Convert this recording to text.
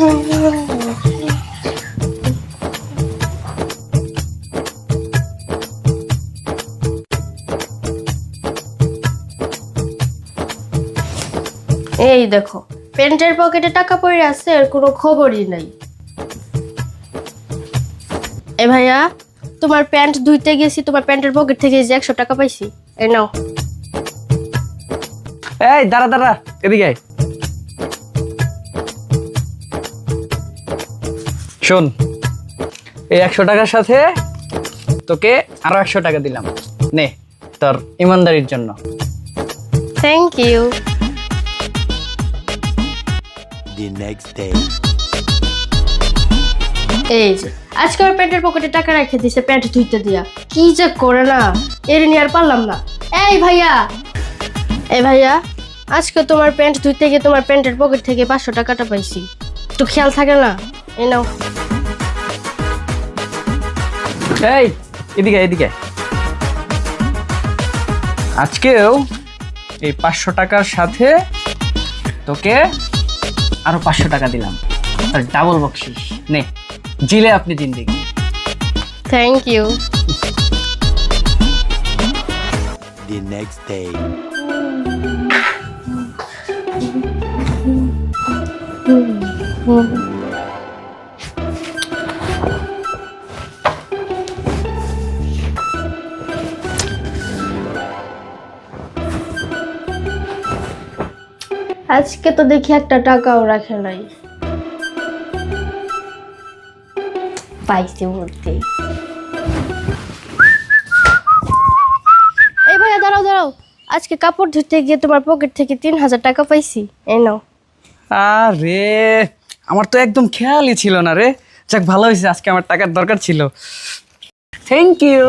এই দেখো, প্যান্টের পকেটে টাকা পড়ে আছে, এর কোনো খবরই নাই। এ ভাইয়া, তোমার প্যান্ট ধুইতে গেছি, তোমার প্যান্টের পকেট থেকে যে 100 টাকা পাইছি, এই নাও। এই দাঁড়া দাঁড়া, এদিকে আয়। শোন, এই 100 টাকার সাথে তোকে আরো 100 টাকা দিলাম, নে তোর ইমানদারির জন্য। Thank you. The next day. এই যে আজকে আমার প্যান্টের পকেটে টাকা রেখে দিছে প্যান্ট ধুইতে দিয়া, কি যে করে না, এর নিয়ে আর পারলাম না। এই ভাইয়া, এই ভাইয়া, আজকে তোমার প্যান্ট ধুইতে গিয়ে তোমার প্যান্টের পকেট থেকে 500 টাকাটা পাইছি, একটু খেয়াল থাকে না? এই নাও। এই এদিকে এদিকে, আজকেও এই 500 টাকার সাথে তোকে আরো 500 টাকা দিলাম, আর ডাবল বকশিস, নে জিলে আপনি জিন্দেগি। Thank you. The next day. আজকে তো দেখি একটা টাকাও রাখে নাই, পাইছে ভর্তি। এই ভাইয়া দাঁড়াও দাঁড়াও, আজকে কাপড় ধুতে গিয়ে তোমার পকেট থেকে 3000 টাকা পাইছি, এই নাও। আরে আমার তো একদম খেয়ালই ছিল না রে, যাক ভালো হয়েছে, আজকে আমার টাকার দরকার ছিল। Thank you.